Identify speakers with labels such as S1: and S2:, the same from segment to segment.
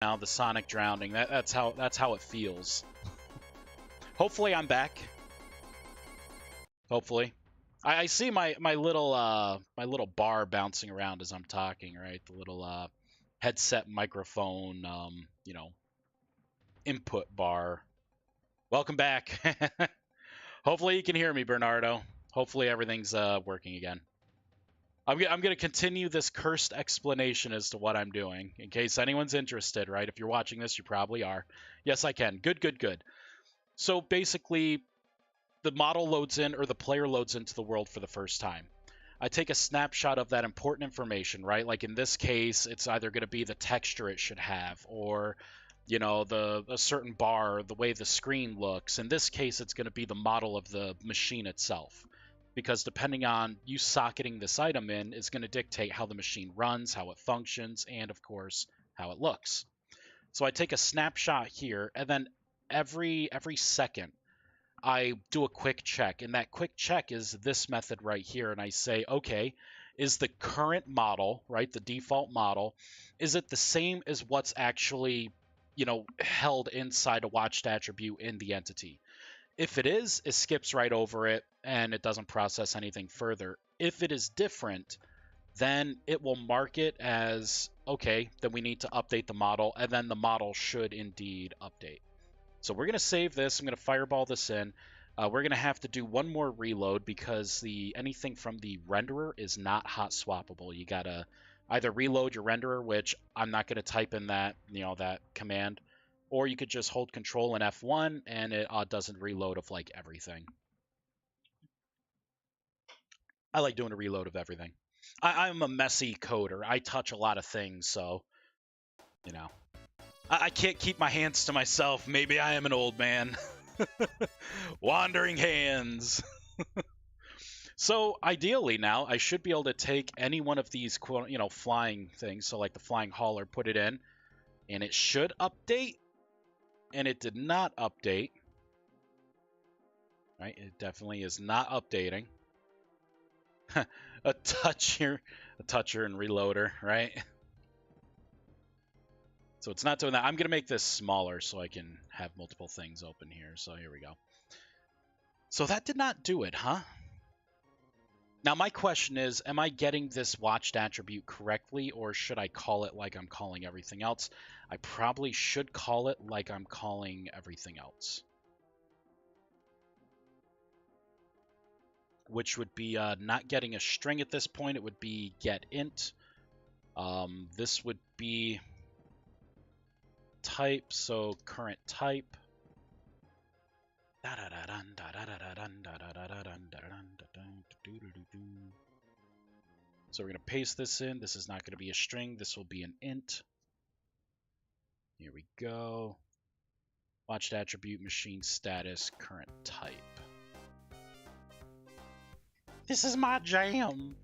S1: Now the sonic drowning. That's how it feels. Hopefully I'm back. Hopefully. I see my little bar bouncing around as I'm talking, right? The little headset microphone input bar. Welcome back. Hopefully you can hear me, Bernardo. Hopefully everything's working again. I'm going to continue this cursed explanation as to what I'm doing, in case anyone's interested, right? If you're watching this, you probably are. Yes, I can. Good. So basically, the model loads in, or the player loads into the world for the first time. I take a snapshot of that important information, right? Like in this case, it's either going to be the texture it should have, or a certain bar, the way the screen looks. In this case, it's going to be the model of the machine itself, because depending on you socketing this item in is going to dictate how the machine runs, how it functions, and of course how it looks. So I take a snapshot here, and then every second I do a quick check, and that quick check is this method right here, and I say, okay, is the current model, right, the default model, is it the same as what's actually held inside a watched attribute in the entity? If it is, it skips right over it and it doesn't process anything further. If it is different, then it will mark it as, okay, then we need to update the model, and then the model should indeed update. So we're going to save this. I'm going to fireball this in. We're going to have to do one more reload because anything from the renderer is not hot swappable. You got to either reload your renderer, which I'm not going to type in that command, or you could just hold Control and F1 and it doesn't reload of like everything. I like doing a reload of everything. I'm a messy coder. I touch a lot of things, so I can't keep my hands to myself. Maybe I am an old man. Wandering hands. So ideally now, I should be able to take any one of these, flying things. So like the flying hauler, put it in, and it should update. And it did not update. Right? It definitely is not updating. a toucher and reloader, right? So it's not doing that. I'm going to make this smaller so I can have multiple things open here. So here we go. So that did not do it, huh? Now my question is, am I getting this watched attribute correctly, or should I call it like I'm calling everything else? I probably should call it like I'm calling everything else. Which would be not getting a string at this point. It would be get int. This would be type, so current type. So we're going to paste this in. This is not going to be a string. This will be an int. Here we go. Watched attribute, machine status, current type. This is my jam.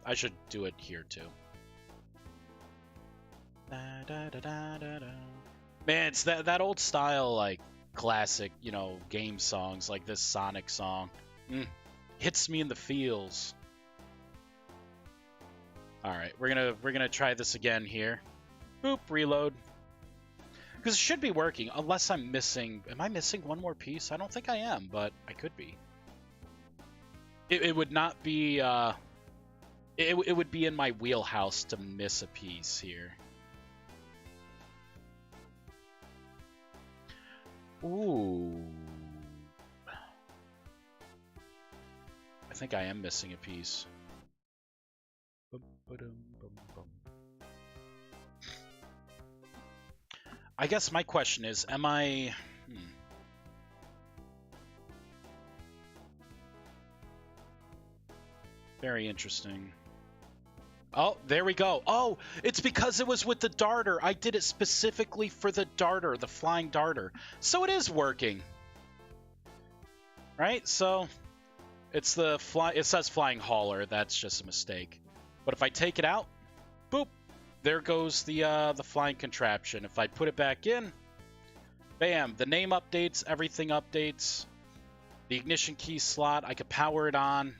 S1: I should do it here too. Man, it's that old style, like classic, game songs like this Sonic song. Hits me in the feels. All right, we're gonna try this again here. Boop, reload. Because it should be working, unless I'm missing. Am I missing one more piece? I don't think I am, but I could be. It would not be. It would be in my wheelhouse to miss a piece here. Ooh. I think I am missing a piece. I guess my question is, am I... Very interesting. Oh, there we go. Oh, it's because it was with the darter. I did it specifically for the darter, the flying darter. So it is working. Right? So it's the it says flying hauler. That's just a mistake. But if I take it out, boop, there goes the flying contraption. If I put it back in, bam, the name updates, everything updates. The ignition key slot, I could power it on.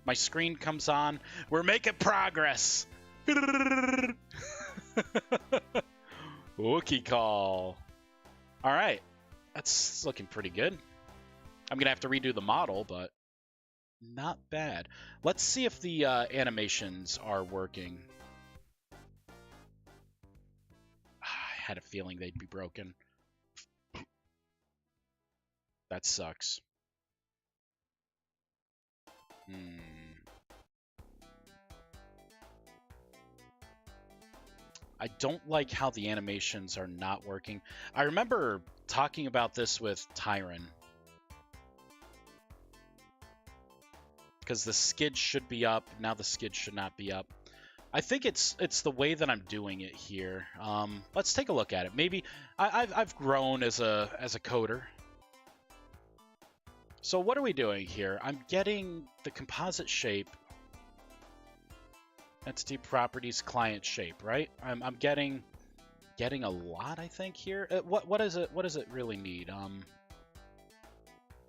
S1: My screen comes on. We're making progress. Wookie call. All right. That's looking pretty good. I'm going to have to redo the model, but not bad. Let's see if the animations are working. I had a feeling they'd be broken. That sucks. I don't like how the animations are not working. I remember talking about this with Tyron. Because the skid should be up. Now the skid should not be up. I think it's the way that I'm doing it here. Let's take a look at it. Maybe I've grown as a coder. So what are we doing here? I'm getting the composite shape, entity properties, client shape, right? I'm getting a lot, I think, here. What is it? What does it really need?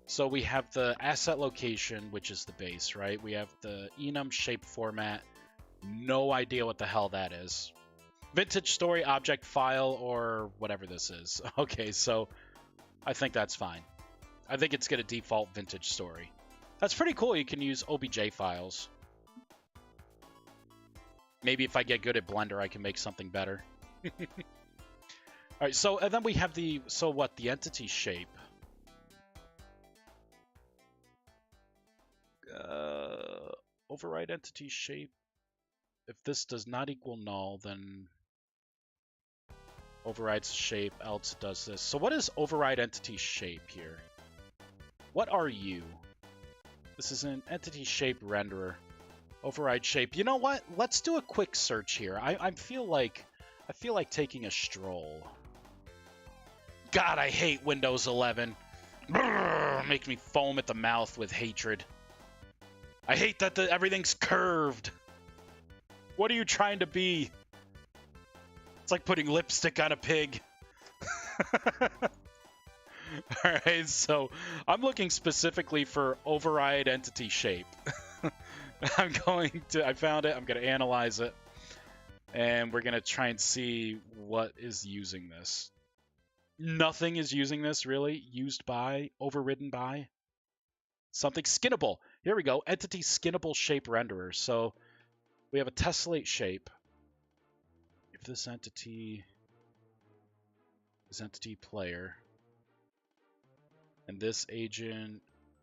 S1: So we have the asset location, which is the base, right? We have the enum shape format. No idea what the hell that is. Vintage story object file or whatever this is. Okay, so I think that's fine. I think it's going to default vintage story. That's pretty cool. You can use OBJ files. Maybe if I get good at Blender, I can make something better. All right, so and then we have the entity shape. Override entity shape. If this does not equal null, then overrides shape, else it does this. So what is override entity shape here? What are you? This is an entity shape renderer. Override shape. You know what? Let's do a quick search here. I feel like taking a stroll. God, I hate Windows 11. Brrr, make me foam at the mouth with hatred. I hate that everything's curved. What are you trying to be? It's like putting lipstick on a pig. Alright, so I'm looking specifically for override entity shape. I found it, I'm going to analyze it, and we're going to try and see what is using this. Nothing is using this, really. Used by, overridden by. Something skinnable. Here we go, entity skinnable shape renderer. So we have a tessellate shape. If this entity is entity player, and this agent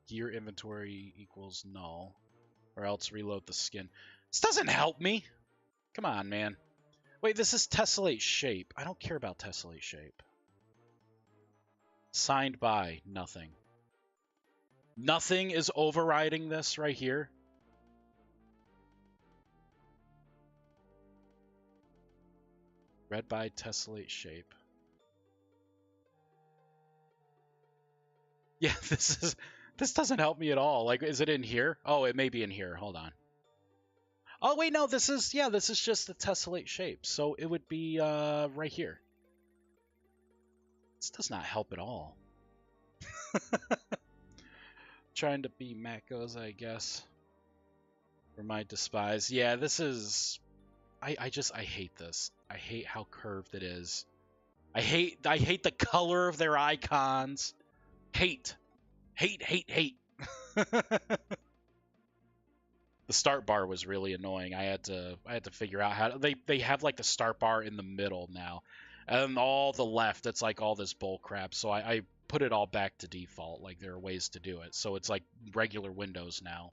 S1: gear inventory equals null, or else reload the skin. This doesn't help me. Come on, man. Wait, this is tessellate shape. I don't care about tessellate shape. Signed by nothing. Nothing is overriding this right here. Read by tessellate shape. Yeah, this doesn't help me at all. Like, is it in here? Oh, it may be in here. Hold on. Oh, wait, no, this is just the tessellate shape. So it would be right here. This does not help at all. Trying to be Macos, I guess. For my despise. Yeah, this is... I hate this. I hate how curved it is. I hate the color of their icons. Hate. Hate. The start bar was really annoying. I had to figure out how to, they have like the start bar in the middle now, and all the left it's like all this bull crap. So I put it all back to default. Like there are ways to do it. So it's like regular Windows now.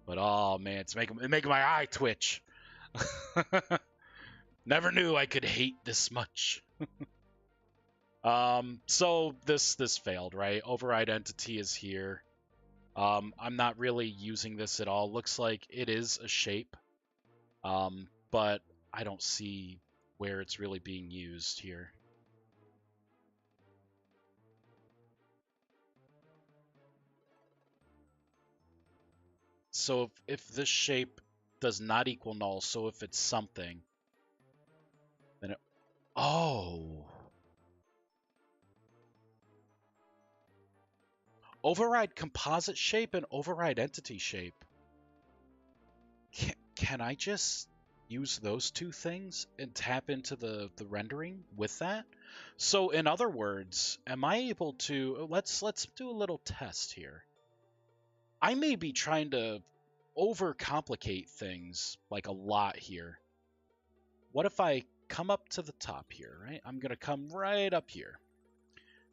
S1: But oh man, it's making my eye twitch. Never knew I could hate this much. So this failed, right? Override entity is here. I'm not really using this at all. Looks like it is a shape, but I don't see where it's really being used here. So if this shape does not equal null, so if it's something, then oh. Override composite shape and override entity shape. Can I just use those two things and tap into the rendering with that? So in other words, am I able to let's do a little test here. I may be trying to overcomplicate things like a lot here. What if I come up to the top here, right? I'm going to come right up here.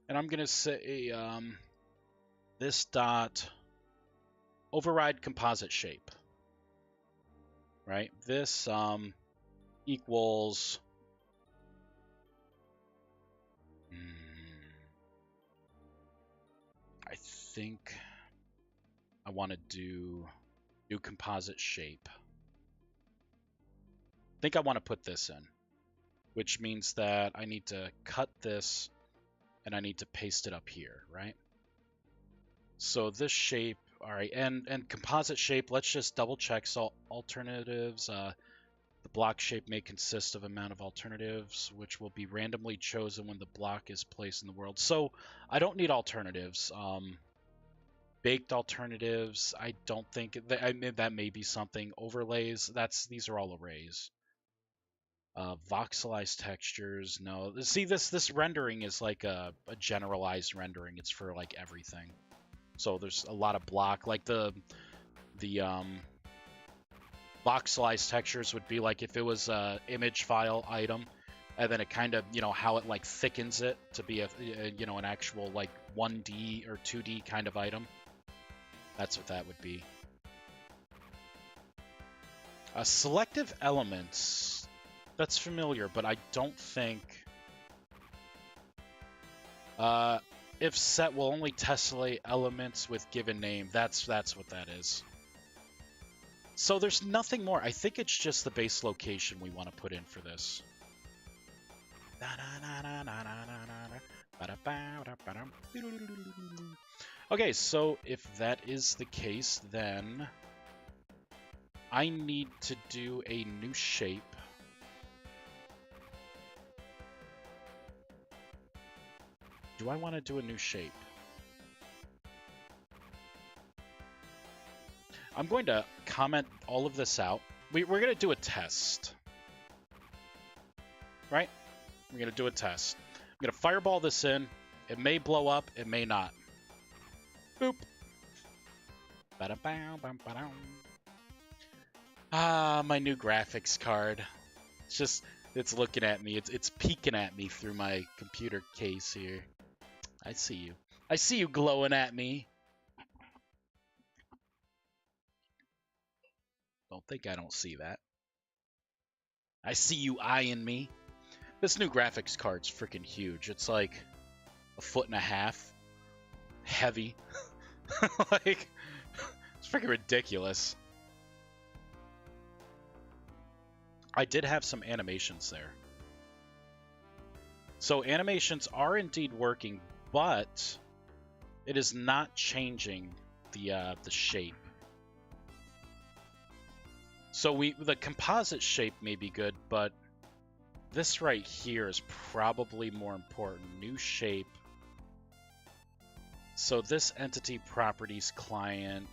S1: And I'm going to say this dot override composite shape. Right? This equals I think I want to do new composite shape. I think I want to put this in, which means that I need to cut this and I need to paste it up here, right? So this shape, all right, and composite shape, let's just double check. So alternatives, the block shape may consist of amount of alternatives, which will be randomly chosen when the block is placed in the world. So I don't need alternatives. Baked alternatives, I don't think that may be something. Overlays, these are all arrays. Voxelized textures, no. See, this rendering is like a generalized rendering. It's for like everything. So there's a lot of block, like the voxelized textures would be like if it was a image file item, and then it kind of, you know, how it like thickens it to be a you know, an actual like 1D or 2D kind of item. That's what that would be. Selective elements, that's familiar, but I don't think if set will only tessellate elements with given name. That's what that is. So there's nothing more. I think it's just the base location we want to put in for this. Okay, so if that is the case, then I need to do a new shape. Do I want to do a new shape? I'm going to comment all of this out. We're going to do a test. Right? We're going to do a test. I'm going to fireball this in. It may blow up. It may not. Boop. Ah, my new graphics card. It's looking at me. It's peeking at me through my computer case here. I see you. I see you glowing at me. Don't think I don't see that. I see you eyeing me. This new graphics card's freaking huge. It's like 1.5 feet. Heavy. Like, it's freaking ridiculous. I did have some animations there. So animations are indeed working, but it is not changing the shape. So the composite shape may be good, but this right here is probably more important. New shape. So this entity properties client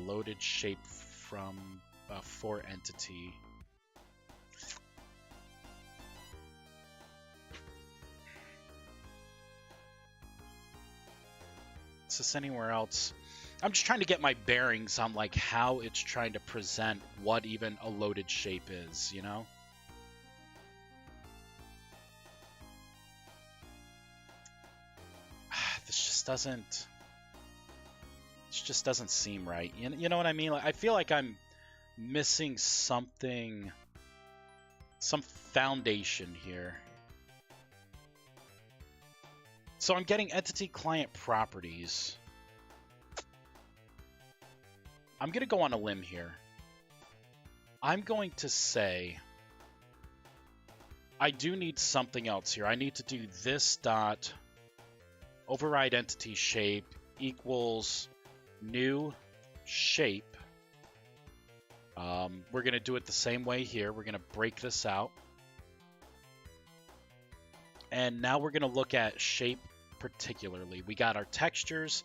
S1: loaded shape from for entity. Is this anywhere else? I'm just trying to get my bearings on like how it's trying to present what even a loaded shape is, you know? This just doesn't seem right. You know what I mean? Like, I feel like I'm missing something, some foundation here. So I'm getting entity client properties. I'm going to go on a limb here. I'm going to say I do need something else here. I need to do this dot override entity shape equals new shape. We're going to do it the same way here. We're going to break this out. And now we're going to look at shape particularly. We got our textures.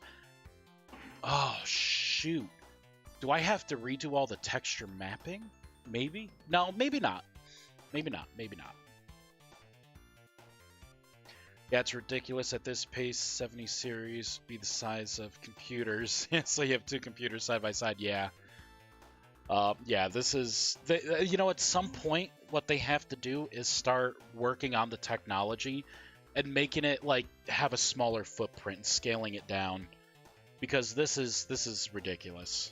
S1: Oh, shoot. Do I have to redo all the texture mapping? Maybe? No, maybe not. Maybe not. Maybe not. Yeah, it's ridiculous at this pace. 70 series be the size of computers. So you have two computers side by side. Yeah. Yeah, this is... you know, at some point, what they have to do is start working on the technology and making it, like, have a smaller footprint and scaling it down. Because this is ridiculous.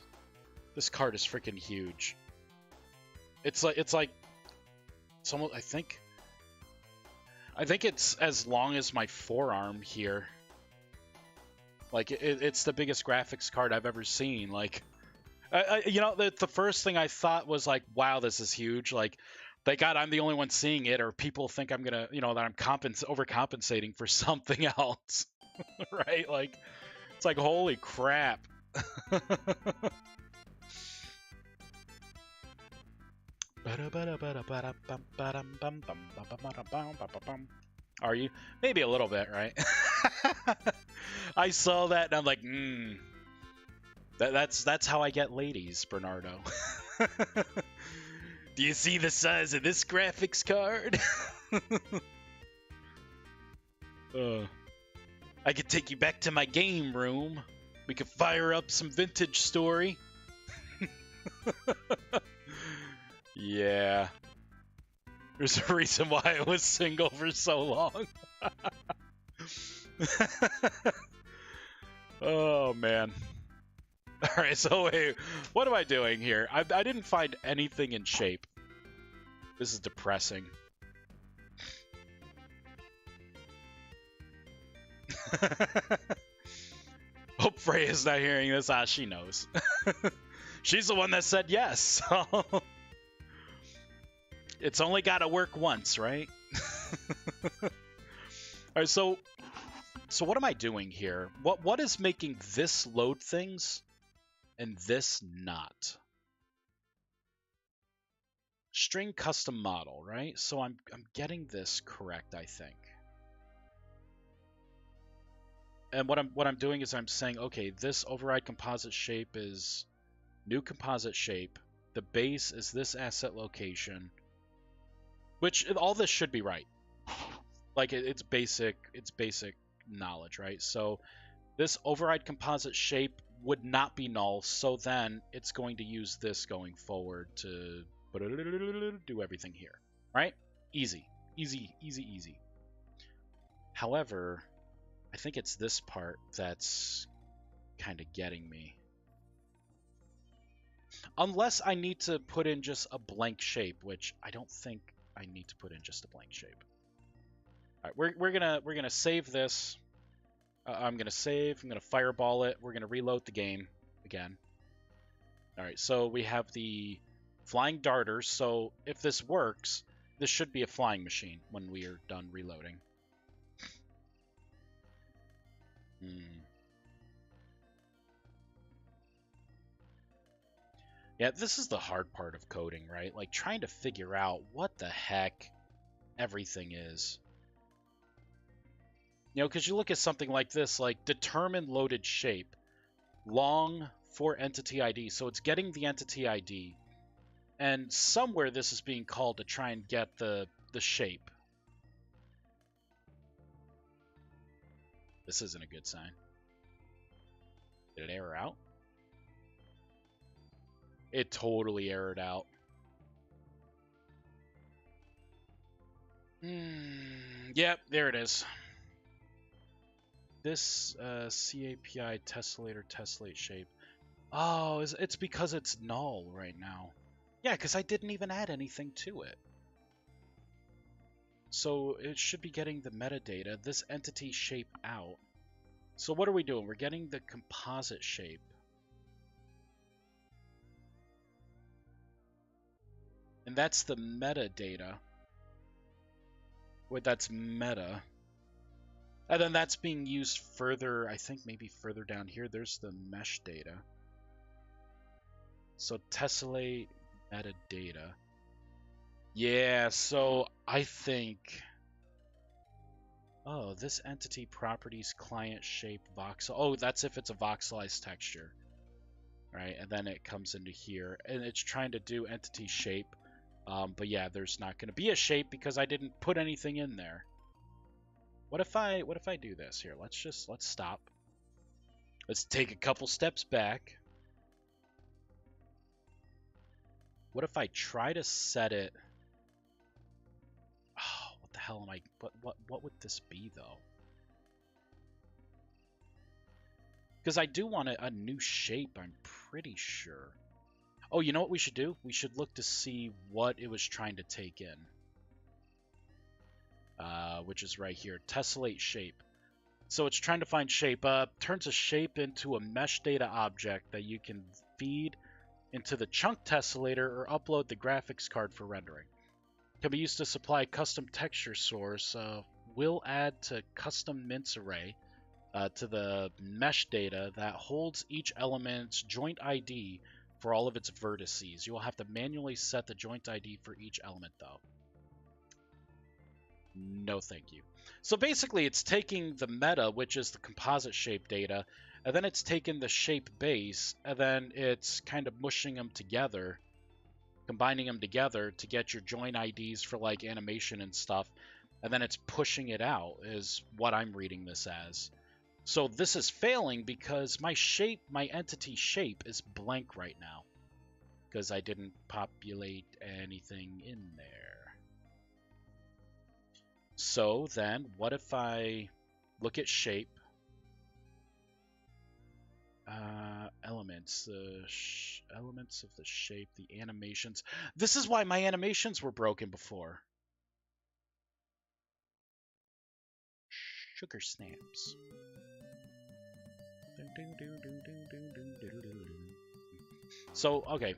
S1: This card is freaking huge. It's like almost, I think it's as long as my forearm here. Like it's the biggest graphics card I've ever seen. Like, you know, the first thing I thought was like, wow, this is huge. Like, thank God I'm the only one seeing it, or people think I'm gonna, you know, that I'm overcompensating for something else, right? Like, it's like, holy crap. Are you? Maybe a little bit, right? I saw that and I'm like, that's how I get ladies, Bernardo. Do you see the size of this graphics card? I could take you back to my game room. We could fire up some vintage story. Yeah. There's a reason why I was single for so long. Oh, man. Alright, so wait, what am I doing here? I didn't find anything in shape. This is depressing. Hope Freya's not hearing this. Ah, she knows. She's the one that said yes, so... It's only got to work once, right? All right, so what am I doing here? What is making this load things and this not? String custom model, right? So I'm getting this correct, I think. And what I'm doing is I'm saying, okay, this override composite shape is new composite shape. The base is this asset location. Which all this should be right. Like it's basic knowledge, right? So this override composite shape would not be null, so then it's going to use this going forward to do everything here, right? Easy. However, I think it's this part that's kind of getting me. Unless I need to put in just a blank shape, which I don't think I need to put in just a blank shape. All right, we're gonna save this. I'm gonna save. I'm gonna fireball it. We're gonna reload the game again. All right, so we have the flying darters. So if this works, this should be a flying machine when we are done reloading. Yeah, this is the hard part of coding, right? Like trying to figure out what the heck everything is. You know, because you look at something like this, like determine loaded shape, long for entity ID. So it's getting the entity ID. And somewhere this is being called to try and get the shape. This isn't a good sign. Did it error out? It totally errored out. Yep, there it is. This CAPI tessellator tessellate shape. Oh, it's because it's null right now. Yeah, because I didn't even add anything to it. So it should be getting the metadata, this entity shape out. So what are we doing? We're getting the composite shape. And that's the metadata. Wait, that's meta. And then that's being used further, I think maybe further down here. There's the mesh data. So tessellate metadata. Yeah, so I think... Oh, this entity properties client shape voxel. Oh, that's if it's a voxelized texture. right? And then it comes into here, and it's trying to do entity shape. But yeah, there's not going to be a shape because I didn't put anything in there. What if I do this here? Let's stop. Let's take a couple steps back. What if I try to set it? Oh, what the hell am I? What would this be though? Because I do want a new shape. I'm pretty sure. Oh, you know what we should do? We should look to see what it was trying to take in. Which is right here. Tessellate shape. So it's trying to find shape. Turns a shape into a mesh data object that you can feed into the chunk tessellator or upload the graphics card for rendering. Can be used to supply custom texture source. Will add to custom mince array to the mesh data that holds each element's joint ID for all of its vertices. You will have to manually set the joint ID for each element, though. No, thank you. So basically, it's taking the meta, which is the composite shape data, and then it's taking the shape base, and then it's kind of mushing them together, combining them together to get your joint IDs for like animation and stuff, and then it's pushing it out, is what I'm reading this as. So this is failing because my shape, my entity shape, is blank right now because I didn't populate anything in there. So then what if I look at shape, elements, the elements of the shape, the animations. This is why my animations were broken before. Sugar snaps. So, okay.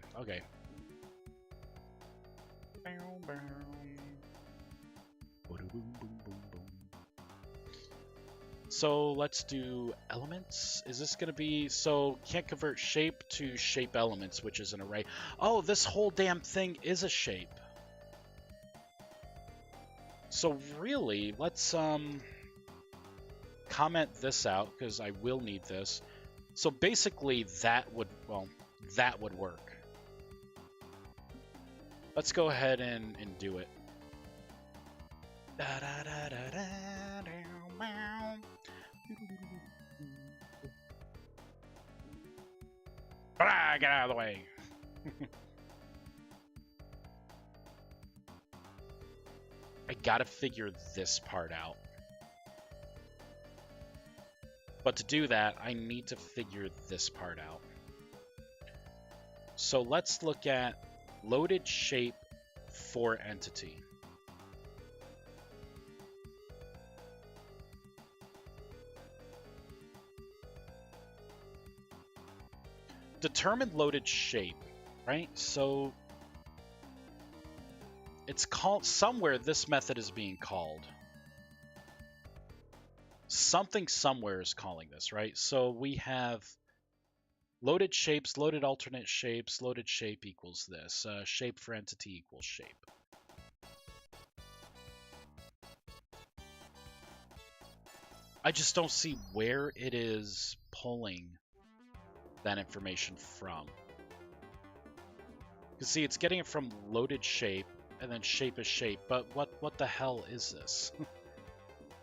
S1: So let's do elements. Is this going to be, so can't convert shape to shape elements, which is an array. Oh, this whole damn thing is a shape. So really, let's comment this out because I will need this. So basically that would, well, that would work. Let's go ahead and do it. Get out of the way. I gotta figure this part out. But to do that, I need to figure this part out. So let's look at loaded shape for entity. Determine loaded shape, right? So it's called somewhere, this method is being called. Something somewhere is calling this, right? So we have loaded shapes, loaded alternate shapes, loaded shape equals this. Shape for entity equals shape. I just don't see where it is pulling that information from. You see, it's getting it from loaded shape, and then shape is shape, but what the hell is this?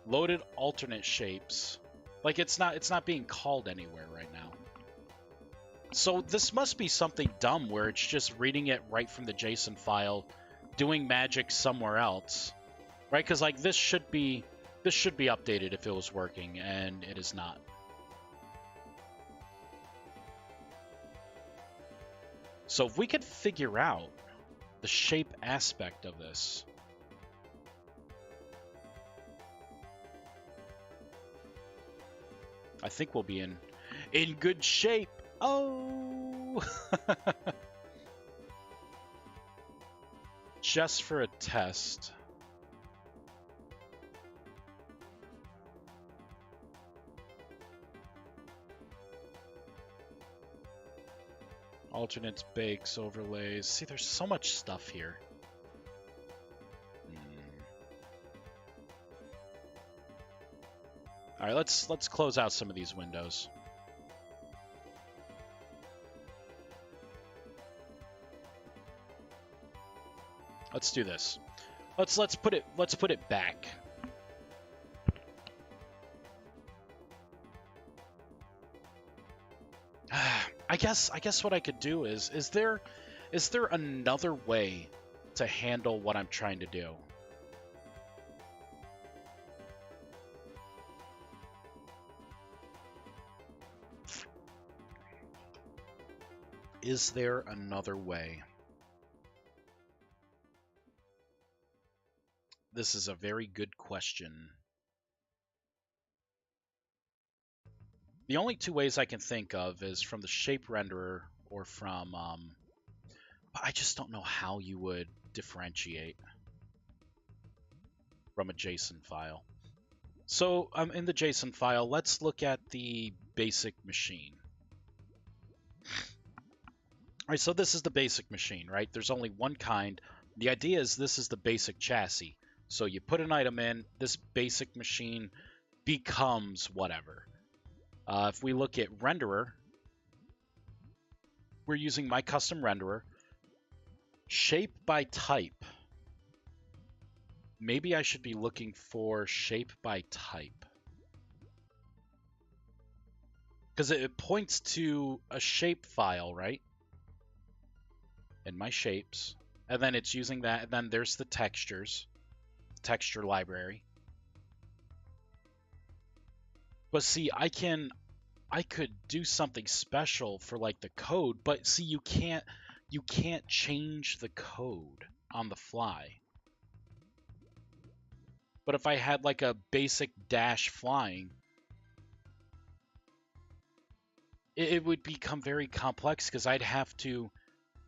S1: Loaded alternate shapes. Like, it's not being called anywhere right now. So this must be something dumb where it's just reading it right from the JSON file, doing magic somewhere else, right? Because like this should be updated if it was working, and it is not. So if we could figure out the shape aspect of this, I think we'll be in good shape. Oh, just for a test. Alternates, bakes, overlays. See, there's so much stuff here. All right, let's close out some of these windows. Let's do this. Let's put it back. I guess what I could do is there another way to handle what I'm trying to do? Is there another way? This is a very good question. The only two ways I can think of is from the shape renderer or from, I just don't know how you would differentiate from a JSON file. So in the JSON file, let's look at the basic machine. All right, so this is the basic machine, right? There's only one kind. The idea is this is the basic chassis. So you put an item in, this basic machine becomes whatever. If we look at renderer, we're using my custom renderer. Shape by type. Maybe I should be looking for shape by type. Because it points to a shape file, right? In my shapes. And then it's using that. And then there's the textures. Texture library. But see, I could do something special for like the code, but see, you can't change the code on the fly. But if I had like a basic dash flying, it would become very complex because I'd have to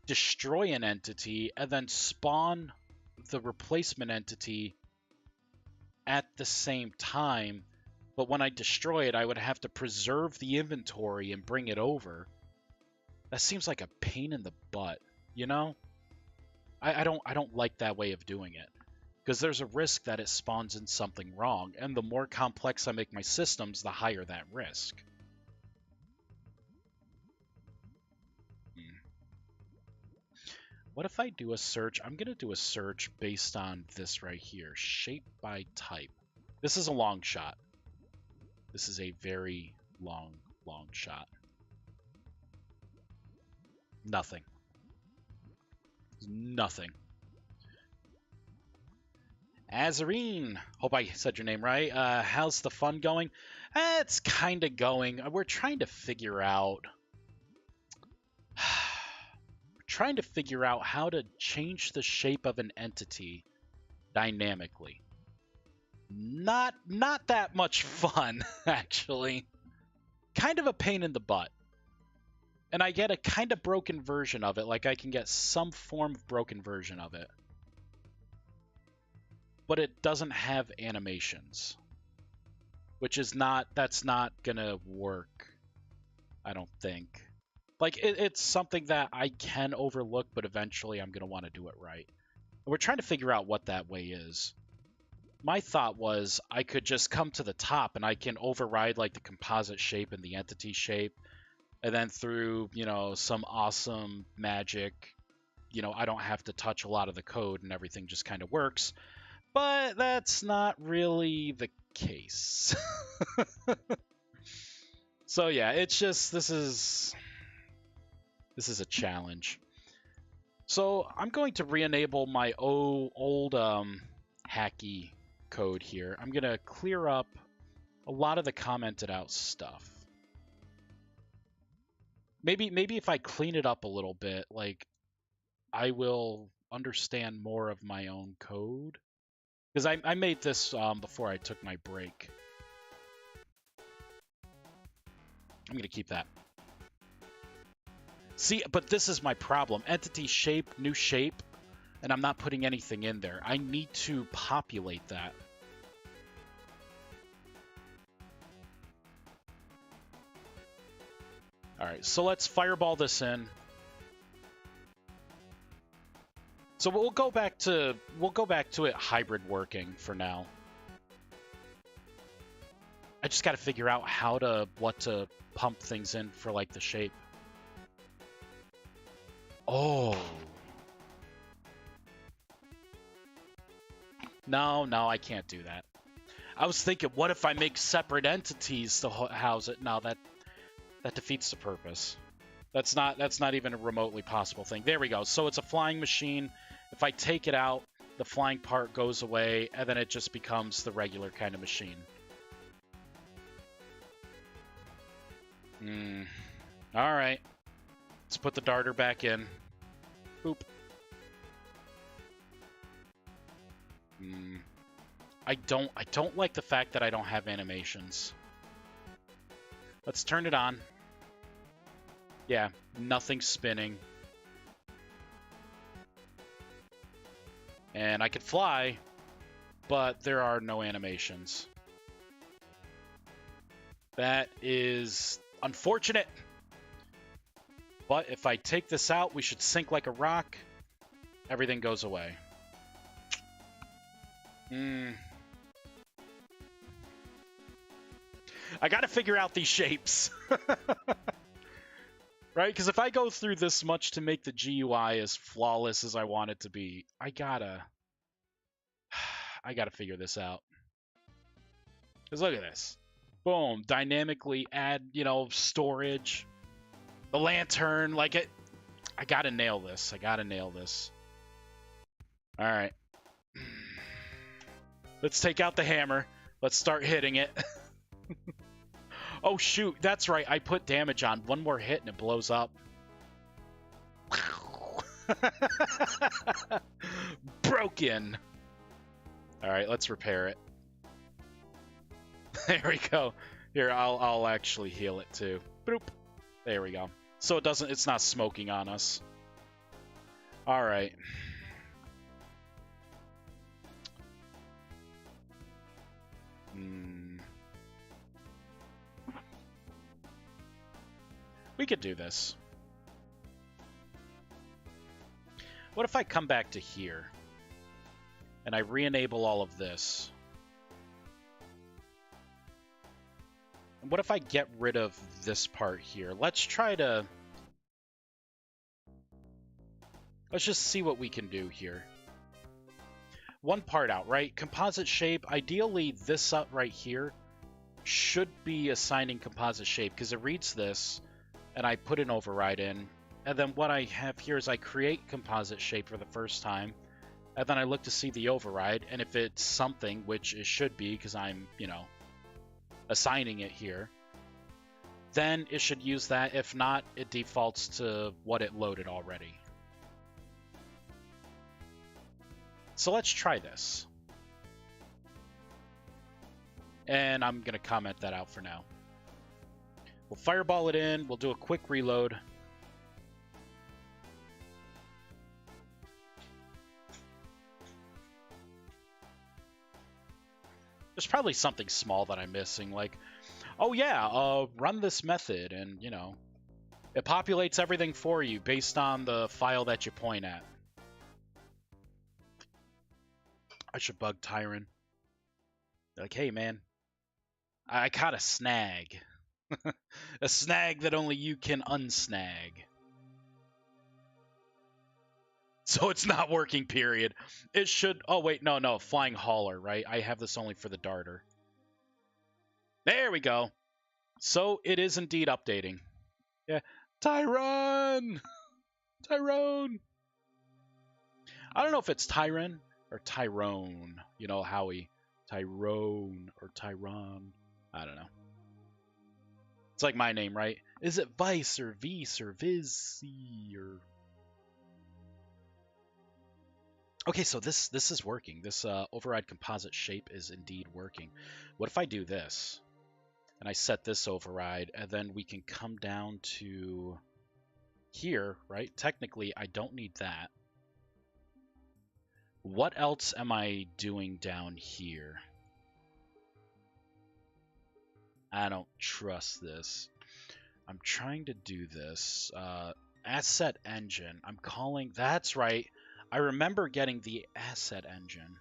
S1: destroy an entity and then spawn the replacement entity at the same time. But when I destroy it, I would have to preserve the inventory and bring it over. That seems like a pain in the butt, you know? I don't like that way of doing it. Because there's a risk that it spawns in something wrong, and the more complex I make my systems, the higher that risk. What if I do a search? I'm going to do a search based on this right here, shape by type. This is a long shot. This is a very long shot. Nothing. Nothing. Azarine, hope I said your name right. How's the fun going? It's kind of going. We're trying to figure out how to change the shape of an entity dynamically. Not that much fun, actually. Kind of a pain in the butt. And I get a kind of broken version of it, like I can get some form of broken version of it. But it doesn't have animations. Which is that's not gonna work, I don't think. Like, it's something that I can overlook, but eventually I'm gonna want to do it right. And we're trying to figure out what that way is. My thought was I could just come to the top and I can override like the composite shape and the entity shape. And then through, some awesome magic, I don't have to touch a lot of the code and everything just kind of works. But that's not really the case. So yeah, it's just, this is a challenge. So I'm going to re-enable my old hacky code here. I'm going to clear up a lot of the commented out stuff. Maybe if I clean it up a little bit, like, I will understand more of my own code. Because I made this before I took my break. I'm going to keep that. See, but this is my problem. Entity shape, new shape, and I'm not putting anything in there. I need to populate that. All right, so let's fireball this in. So we'll go back to it hybrid working for now. I just got to figure out what to pump things in for like the shape. Oh. No, I can't do that. I was thinking, what if I make separate entities to house it? No, that defeats the purpose. That's not even a remotely possible thing. There we go. So it's a flying machine. If I take it out, the flying part goes away, and then it just becomes the regular kind of machine. All right. Let's put the darter back in. Boop. I don't like the fact that I don't have animations. Let's turn it on. Yeah, nothing's spinning. And I could fly, but there are no animations. That is unfortunate. But if I take this out, we should sink like a rock. Everything goes away. I gotta figure out these shapes. Right? Because if I go through this much to make the GUI as flawless as I want it to be, I gotta figure this out. Because look at this. Boom. Dynamically add, storage. The lantern. Like it. I gotta nail this. All right. Let's take out the hammer. Let's start hitting it. Oh, shoot. That's right. I put damage on. One more hit and it blows up. Broken. All right, let's repair it. There we go. Here, I'll actually heal it too. Boop. There we go. So it's not smoking on us. All right. We could do this. What if I come back to here and I re-enable all of this? And what if I get rid of this part here? Let's just see what we can do here. One part out, right? Composite shape. Ideally, this up right here should be assigning composite shape because it reads this and I put an override in. And then what I have here is I create composite shape for the first time. And then I look to see the override. And if it's something, which it should be because I'm, assigning it here, then it should use that. If not, it defaults to what it loaded already. So let's try this. And I'm going to comment that out for now. We'll fireball it in. We'll do a quick reload. There's probably something small that I'm missing, like, oh yeah, run this method, and, it populates everything for you based on the file that you point at. I should bug Tyron. Like, hey, man, I caught a snag. A snag that only you can unsnag. So it's not working, period. It should... Oh, wait, no. Flying hauler, right? I have this only for the darter. There we go. So it is indeed updating. Yeah. Tyrone! Tyrone! I don't know if it's Tyron or Tyrone. Howie. Tyrone or Tyron. I don't know. It's like my name, right? Is it Vice or Vice or Viz or... Okay, so this is working. This override composite shape is indeed working. What if I do this? And I set this override, and then we can come down to here, right? Technically, I don't need that. What else am I doing down here? I don't trust this. I'm trying to do this. Asset engine. I'm calling... That's right. I remember getting the asset engine.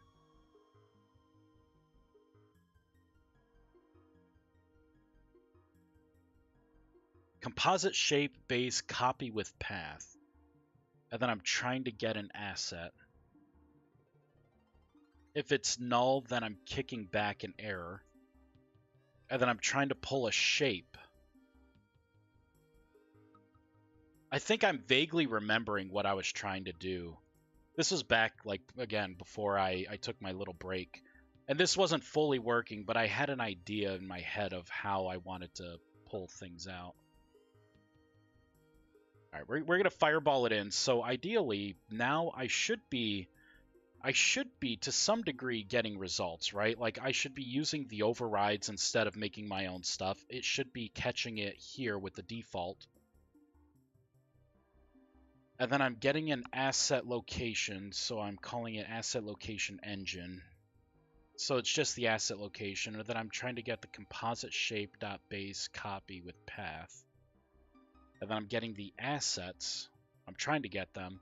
S1: Composite shape base copy with path. And then I'm trying to get an asset. If it's null, then I'm kicking back an error. And then I'm trying to pull a shape. I think I'm vaguely remembering what I was trying to do. This was back, like, again, before I took my little break. And this wasn't fully working, but I had an idea in my head of how I wanted to pull things out. All right, we're going to fireball it in. So ideally, now I should be to some degree getting results, right? Like I should be using the overrides instead of making my own stuff. It should be catching it here with the default. And then I'm getting an asset location, so I'm calling it asset location engine. So it's just the asset location, and then I'm trying to get the composite shape.base copy with path. And then I'm getting the assets. I'm trying to get them.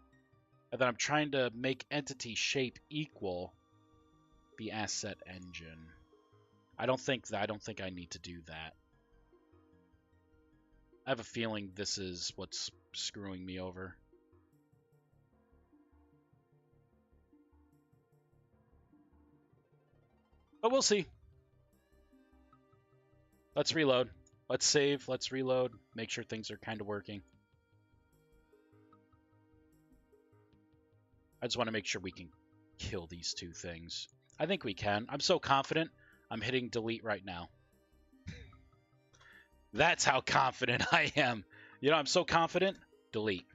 S1: And then I'm trying to make entity shape equal the asset engine. I don't think I need to do that. I have a feeling this is what's screwing me over. But we'll see. Let's reload. Let's save. Let's reload. Make sure things are kind of working. I just want to make sure we can kill these two things. I think we can. I'm so confident. I'm hitting delete right now. That's how confident I am. You know, I'm so confident. Delete.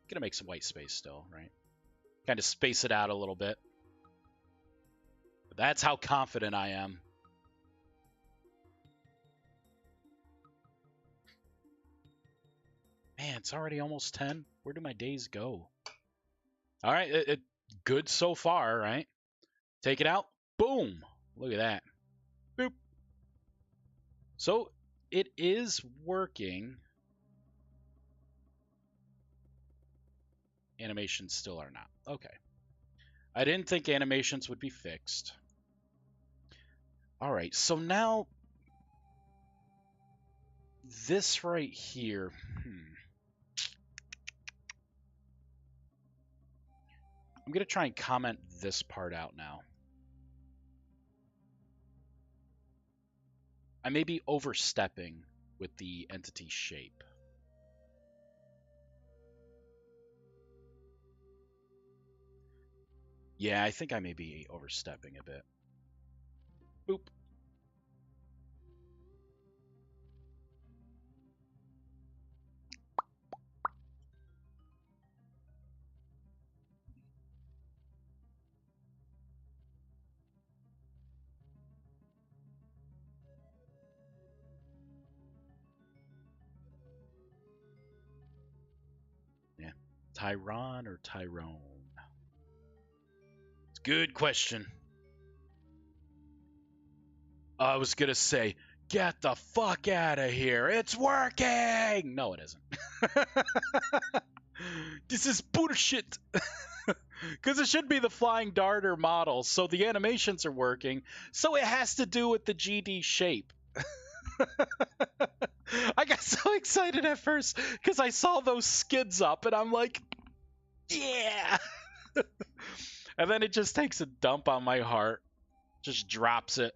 S1: Gonna make some white space still, right? Kind of space it out a little bit. But that's how confident I am. Man, it's already almost 10. Where do my days go? All right, good so far, right? Take it out. Boom. Look at that. Boop. So it is working. Animations still are not. Okay. I didn't think animations would be fixed. All right, so now this right here. I'm going to try and comment this part out now. I may be overstepping with the entity shape. Yeah, I think I may be overstepping a bit. Boop. Yeah. Tyron or Tyrone? It's a good question. I was going to say, get the fuck out of here. It's working. No, it isn't. This is bullshit. Because it should be the flying darter model, so the animations are working, so it has to do with the GD shape. I got so excited at first because I saw those skids up and I'm like, yeah. And then it just takes a dump on my heart, just drops it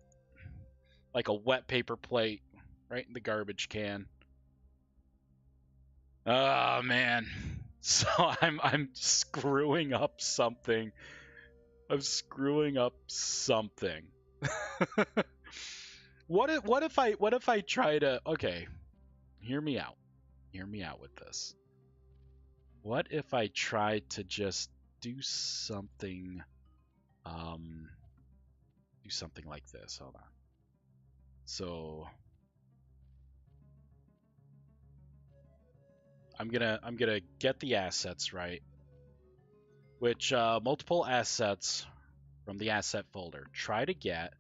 S1: like a wet paper plate right in the garbage can. Oh man. So I'm screwing up something. I'm screwing up something. What if I try to, okay, hear me out. Hear me out with this. What if I try to just do something like this? Hold on. So I'm gonna get the assets right, which multiple assets from the asset folder. Try to get,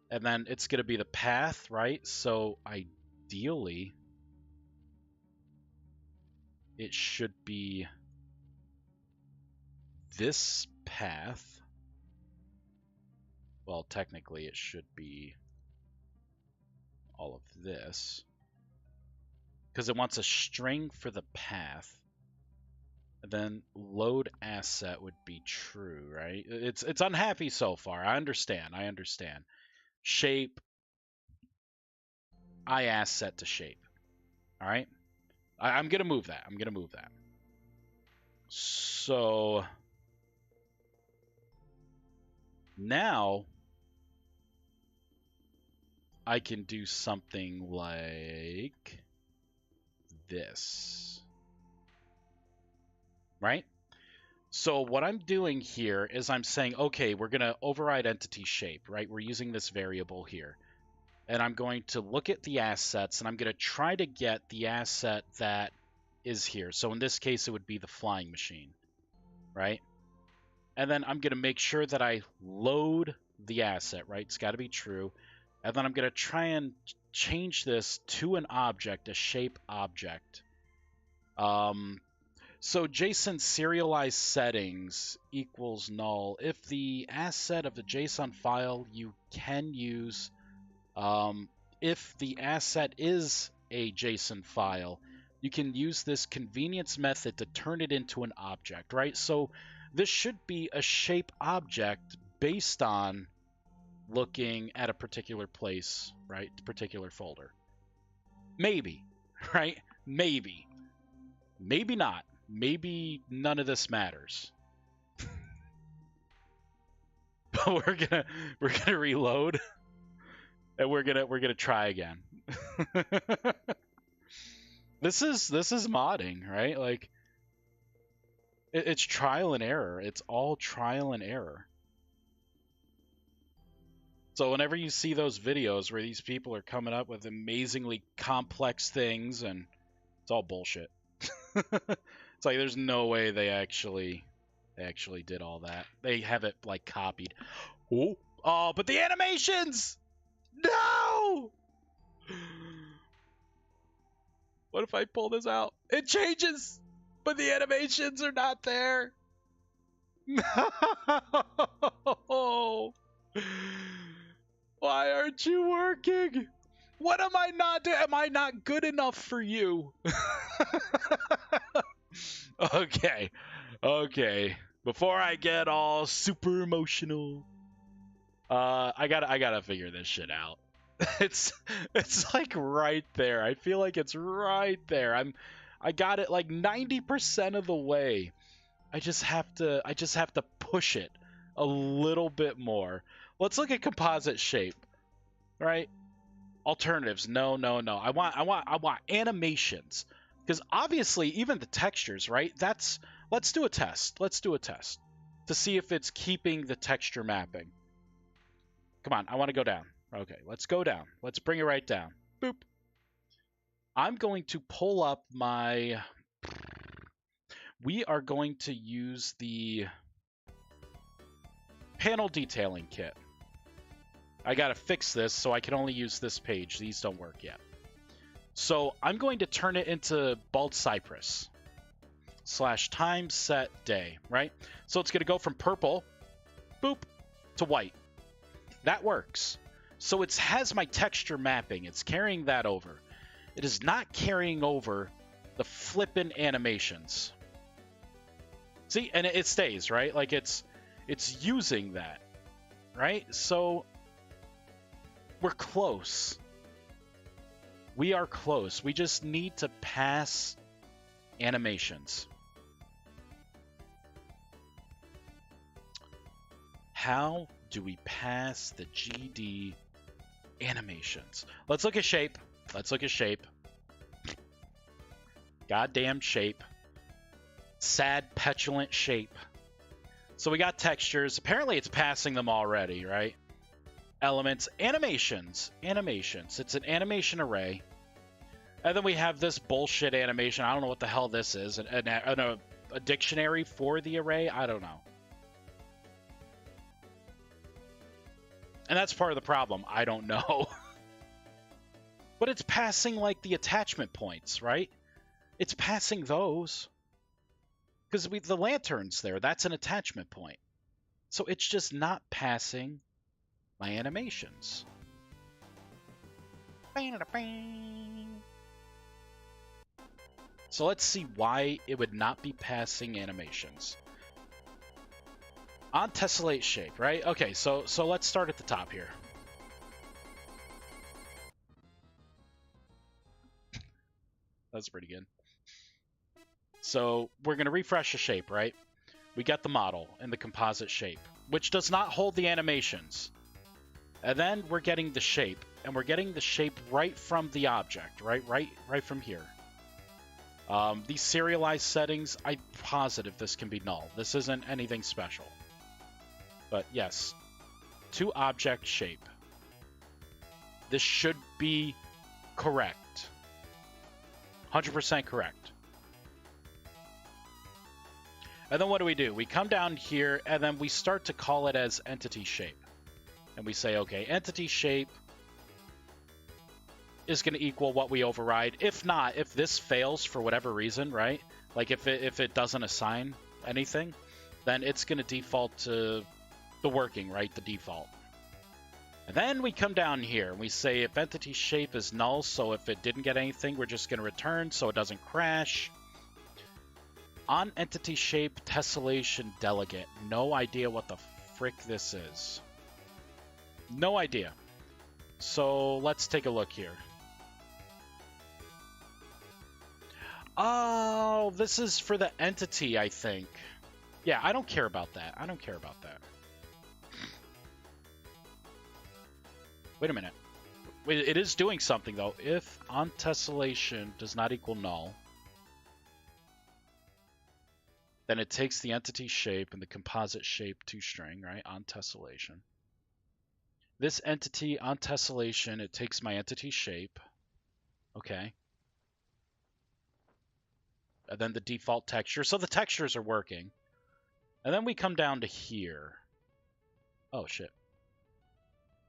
S1: and then it's gonna be the path, right? So ideally, it should be this path. Well, technically, it should be all of this, because it wants a string for the path. And then load asset would be true, right? It's unhappy so far. I understand. I understand. Shape, I asset to shape. All right. I'm gonna move that. I'm gonna move that. So now I can do something like this, right? So what I'm doing here is I'm saying, okay, we're going to override entity shape, right? We're using this variable here. And I'm going to look at the assets, and I'm going to try to get the asset that is here. So in this case, it would be the flying machine, right? And then I'm going to make sure that I load the asset, right? It's got to be true. And then I'm going to try and change this to an object, a shape object. So JSON serialized settings equals null. If the asset of the JSON file you can use, if the asset is a JSON file, you can use this convenience method to turn it into an object, right? So this should be a shape object based on looking at a particular place, right? Particular folder. Maybe, right? Maybe. Maybe not. Maybe none of this matters. But we're gonna reload and we're gonna try again. This is modding, right? Like it's trial and error. It's all trial and error. So whenever you see those videos where these people are coming up with amazingly complex things, and it's all bullshit. It's like there's no way they actually did all that. They have it like copied. Oh, but the animations! No! What if I pull this out? It changes, but the animations are not there. No! Why aren't you working? What am I not doing? Am I not good enough for you? Okay. Okay. Before I get all super emotional, I gotta figure this shit out. It's like right there. I feel like it's right there. I got it like 90% of the way. I just have to push it a little bit more. Let's look at composite shape, right? Alternatives. No. I want animations. Because obviously even the textures, right? Let's do a test. Let's do a test to see if it's keeping the texture mapping. Come on, I want to go down. Okay, let's go down. Let's bring it right down. Boop. I'm going to pull up my... We are going to use the panel detailing kit. I got to fix this, so I can only use this page. These don't work yet. So I'm going to turn it into bald cypress / time set day, right? So it's going to go from purple, boop, to white. That works. So it has my texture mapping. It's carrying that over. It is not carrying over the flippin' animations. See, and it stays, right? Like it's using that, right? So we're close. We are close. We just need to pass animations. How do we pass the GD animations? Let's look at shape. Let's look at shape. Goddamn shape. Sad, petulant shape. So we got textures. Apparently it's passing them already, right? Elements, animations. It's an animation array. And then we have this bullshit animation. I don't know what the hell this is. A dictionary for the array? I don't know. And that's part of the problem. I don't know. But it's passing like the attachment points, right? It's passing those. Because the lantern's there. That's an attachment point. So it's just not passing my animations. So let's see why it would not be passing animations. On tessellate shape, right? Okay, so let's start at the top here. That's pretty good. So we're going to refresh the shape, right? We get the model in the composite shape, which does not hold the animations. And then we're getting the shape, and we're getting the shape right from the object, right from here. These serialized settings, I'm positive this can be null. This isn't anything special. But yes, to object shape. This should be correct. 100% correct. And then what do? We come down here, and then we start to call it as entity shape. And we say, okay, entity shape is going to equal what we override. If not, if this fails for whatever reason, right? Like if it doesn't assign anything, then it's going to default to the working, right? The default. And then we come down here and we say if entity shape is null, so if it didn't get anything, we're just going to return so it doesn't crash. On entity shape tessellation delegate. No idea what the frick this is. No idea. So let's take a look here. Oh, this is for the entity, I think. Yeah, I don't care about that. I don't care about that. Wait a minute. Wait, it is doing something, though. If on tessellation does not equal null, then it takes the entity shape and the composite shape toString, right, on tessellation. This entity on tessellation, it takes my entity shape. Okay. And then the default texture. So the textures are working. And then we come down to here. Oh, shit.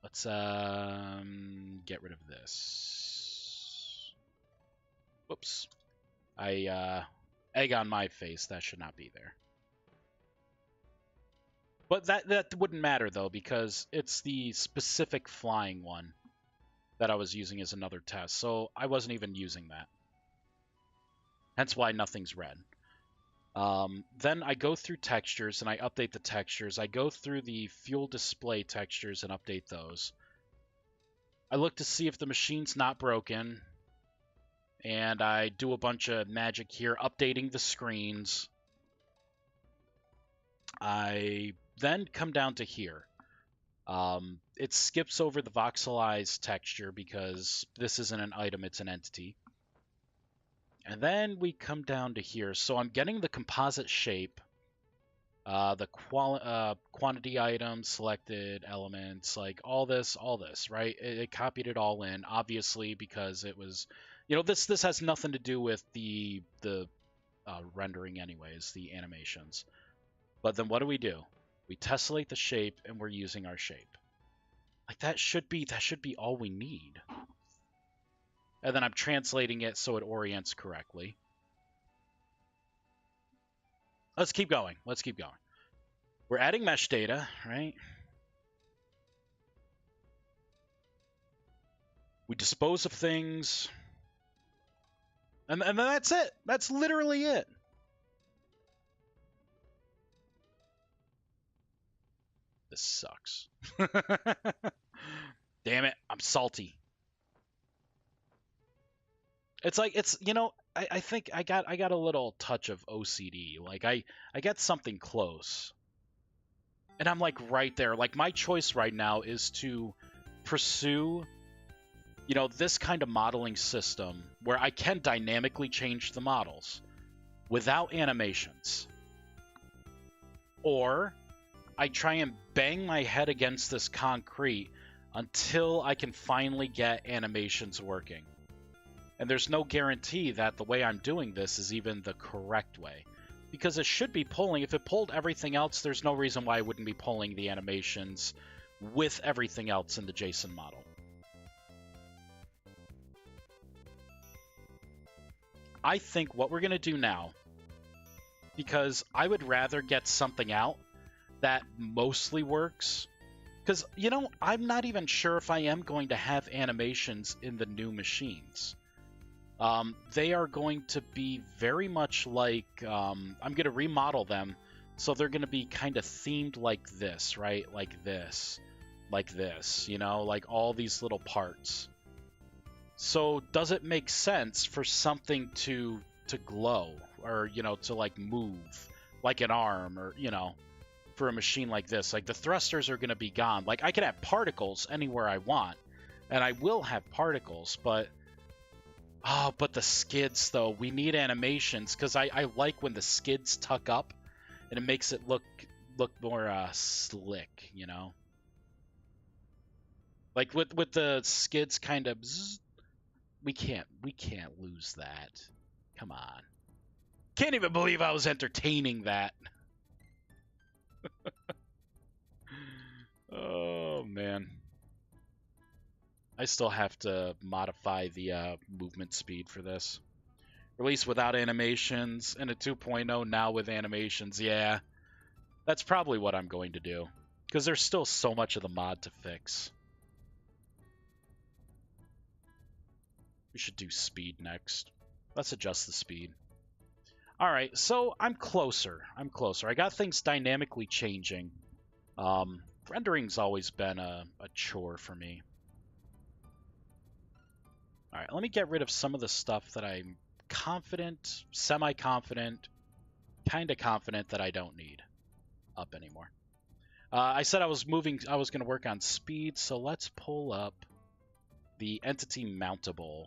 S1: Let's get rid of this. Whoops. Egg on my face. That should not be there. But that wouldn't matter, though, because it's the specific flying one that I was using as another test. So I wasn't even using that. Hence why nothing's red. Then I go through textures and I update the textures. I go through the fuel display textures and update those. I look to see if the machine's not broken. And I do a bunch of magic here, updating the screens. I then come down to here. It skips over the voxelized texture because this isn't an item, it's an entity. And then we come down to here. So I'm getting the composite shape, the quantity items, selected elements, like all this, right? It copied it all in, obviously, because it was, you know, this has nothing to do with the rendering anyways, the animations. But then what do? We tessellate the shape, and we're using our shape. Like that should be all we need. And then I'm translating it so it orients correctly. Let's keep going. We're adding mesh data, right? We dispose of things. And then that's it. That's literally it. This sucks. Damn it, I'm salty. It's like, it's, you know, I think I got a little touch of OCD. Like I get something close. And I'm like right there. Like my choice right now is to pursue, you know, this kind of modeling system where I can dynamically change the models without animations. Or I try and bang my head against this concrete until I can finally get animations working. And there's no guarantee that the way I'm doing this is even the correct way. Because it should be pulling. If it pulled everything else, there's no reason why it wouldn't be pulling the animations with everything else in the JSON model. I think what we're going to do now, because I would rather get something out that mostly works. Because, you know, I'm not even sure if I am going to have animations in the new machines. They are going to be very much like, I'm going to remodel them, so they're going to be kind of themed like this, right? Like this, you know, like all these little parts. So does it make sense for something to glow, or, you know, to like move, like an arm, or, you know, for a machine like this? Like the thrusters are going to be gone. Like I could have particles anywhere I want, and I will have particles, but but the skids, though, we need animations, because I like when the skids tuck up, and it makes it look more slick, you know. Like with the skids kind of, we can't lose that. Come on, can't even believe I was entertaining that. Oh man, I still have to modify the movement speed for this. Release without animations, and a 2.0 now with animations. Yeah, that's probably what I'm going to do, because there's still so much of the mod to fix. We should do speed next. Let's adjust the speed. All right, so I'm closer. I got things dynamically changing. Rendering's always been a chore for me. All right, let me get rid of some of the stuff that I'm confident, semi-confident, kind of confident that I don't need up anymore. I said I was going to work on speed, so let's pull up the entity mountable.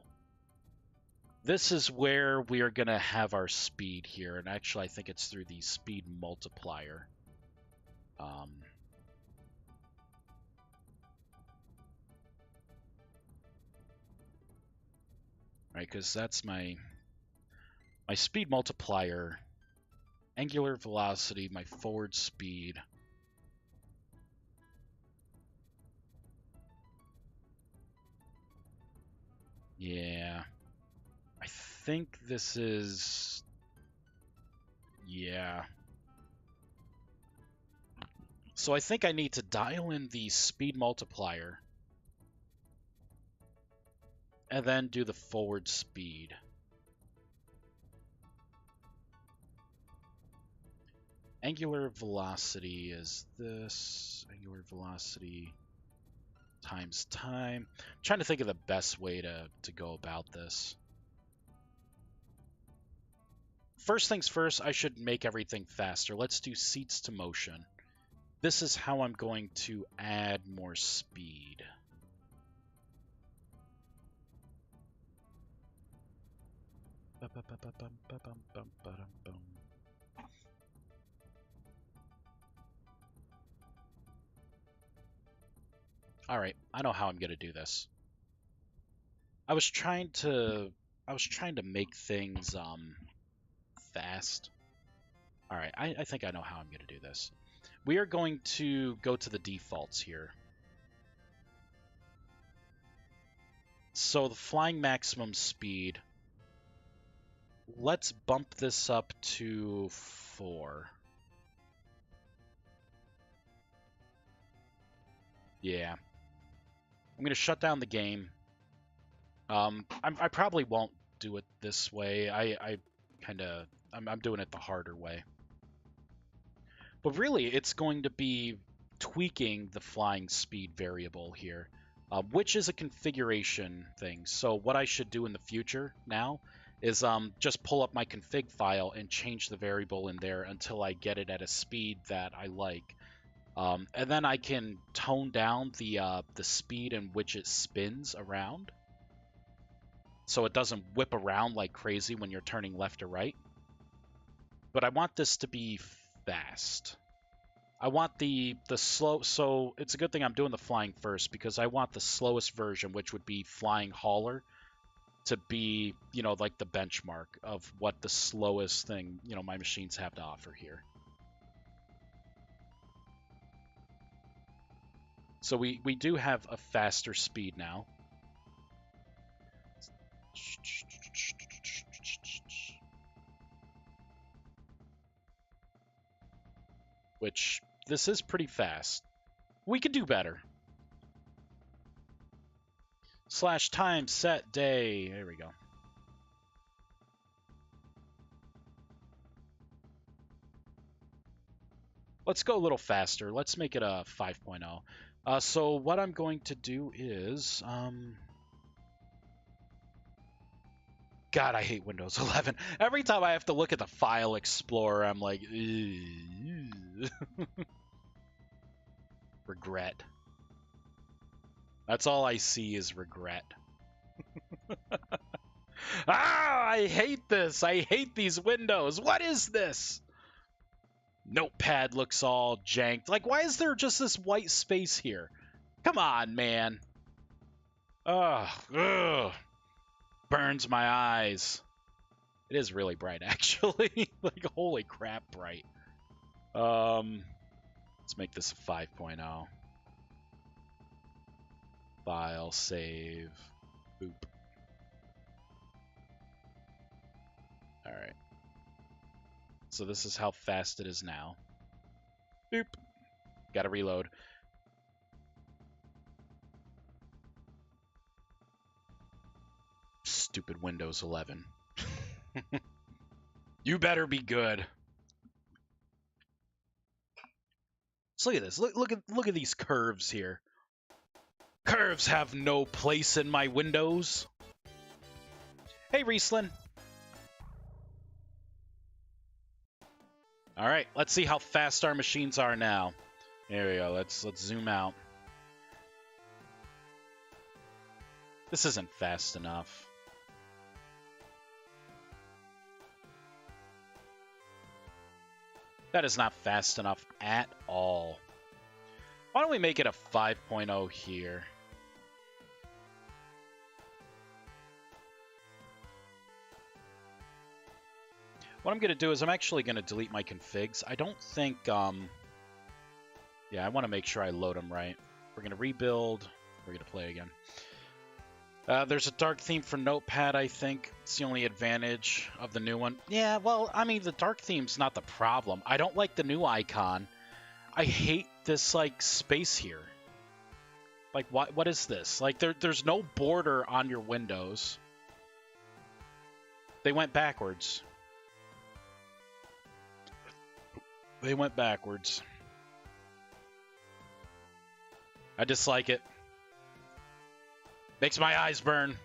S1: This is where we are going to have our speed here, and actually I think it's through the speed multiplier. Right, because that's my speed multiplier, angular velocity, my forward speed. Yeah. I think this is... Yeah. So I think I need to dial in the speed multiplier and then do the forward speed. Angular velocity is this. Angular velocity times time. I'm trying to think of the best way to go about this. First things first, I should make everything faster. Let's do seats to motion. This is how I'm going to add more speed. All right, I know how I'm going to do this. I was trying to make things fast. All right, I think I know how I'm going to do this. We are going to go to the defaults here. So the flying maximum speed, let's bump this up to 4. Yeah. I'm going to shut down the game. I probably won't do it this way. I'm doing it the harder way. But really, it's going to be tweaking the flying speed variable here, which is a configuration thing. So what I should do in the future now is just pull up my config file and change the variable in there until I get it at a speed that I like. And then I can tone down the speed in which it spins around, so it doesn't whip around like crazy when you're turning left or right. But I want this to be fast. I want the slow, so it's a good thing I'm doing the flying first, because I want the slowest version, which would be flying hauler, to be, you know, like the benchmark of what the slowest thing, you know, my machines have to offer here. So we do have a faster speed now. Which, this is pretty fast. We could do better. /time set day. There we go. Let's go a little faster. Let's make it a 5.0. So what I'm going to do is, God, I hate Windows 11. Every time I have to look at the File Explorer, I'm like, regret. That's all I see is regret. I hate this. I hate these windows. What is this? Notepad looks all janked. Like, why is there just this white space here? Come on, man. Ugh. Burns my eyes. It is really bright, actually. Like, holy crap, bright. Let's make this a 5.0. File, save, boop. All right. So this is how fast it is now. Boop. Gotta reload. Stupid Windows 11. You better be good. So look at this. Look at these curves here. Curves have no place in my windows. Hey, Riesling. All right, let's see how fast our machines are now. There we go. Let's zoom out. This isn't fast enough. That is not fast enough at all. Why don't we make it a 5.0 here? What I'm going to do is I'm actually going to delete my configs. I don't think, yeah, I want to make sure I load them right. We're going to rebuild. We're going to play again. There's a dark theme for Notepad, I think. It's the only advantage of the new one. Yeah, well, I mean, the dark theme's not the problem. I don't like the new icon. I hate this, like, space here. Like, what is this? Like, there's no border on your windows. They went backwards. They went backwards. I dislike it. Makes my eyes burn.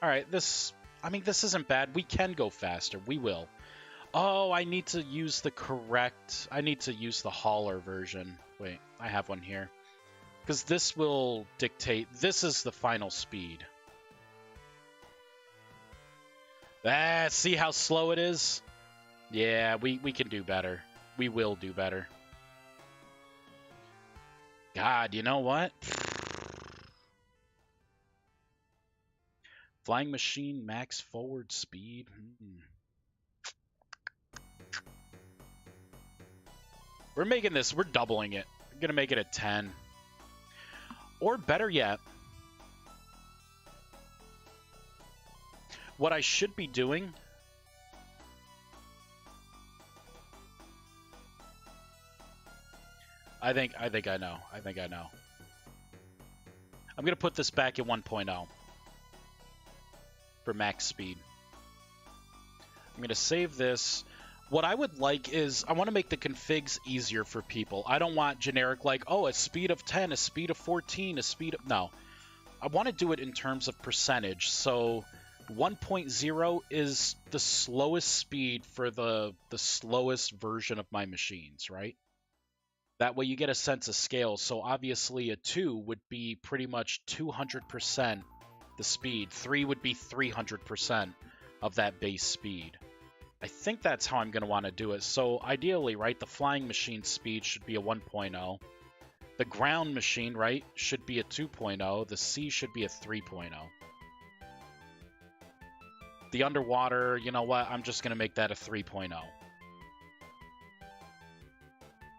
S1: All right, this isn't bad. We can go faster. We will. Oh, I need to use the hauler version. Wait, I have one here. Because this will dictate, this is the final speed. See how slow it is? Yeah, we can do better. We will do better. God, you know what? Flying machine max forward speed. We're making this, we're doubling it. We're gonna make it a 10. Or better yet, what I should be doing I think I know. I'm going to put this back at 1.0 for max speed. I'm going to save this. What I would like is I want to make the configs easier for people. I don't want generic like, oh, a speed of 10, a speed of 14, a speed of... No. I want to do it in terms of percentage. So 1.0 is the slowest speed for the slowest version of my machines, right? That way you get a sense of scale. So obviously a 2 would be pretty much 200% the speed. 3 would be 300% of that base speed. I think that's how I'm going to want to do it. So ideally, right, the flying machine speed should be a 1.0. The ground machine, right, should be a 2.0. The sea should be a 3.0. The underwater, you know what, I'm just going to make that a 3.0.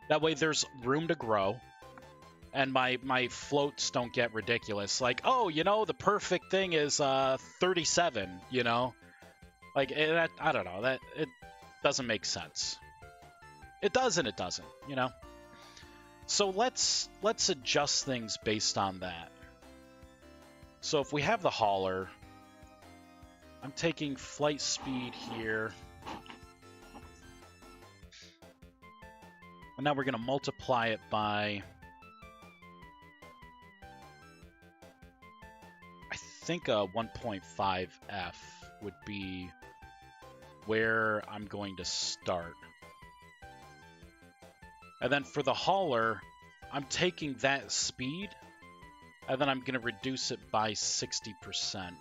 S1: That way there's room to grow, and my floats don't get ridiculous. Like, oh, you know, the perfect thing is 37, you know? Like, I don't know, it doesn't make sense. It does and it doesn't, you know? So let's adjust things based on that. So if we have the hauler, I'm taking flight speed here. And now we're going to multiply it by... I think a 1.5F would be where I'm going to start. And then for the hauler, I'm taking that speed, and then I'm going to reduce it by 60%.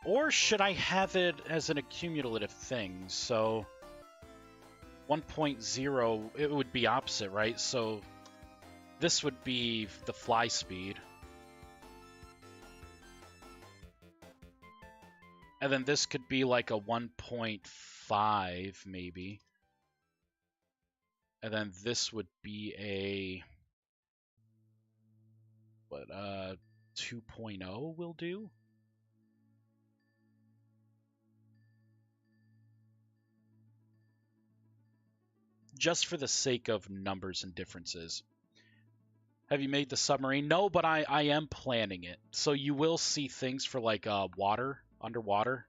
S1: Or should I have it as an accumulative thing? So 1.0, it would be opposite, right? So this would be the fly speed. And then this could be like a 1.5, maybe. And then this would be a... what, 2.0 will do? Just for the sake of numbers and differences. Have you made the submarine? No, but I am planning it. So you will see things for like underwater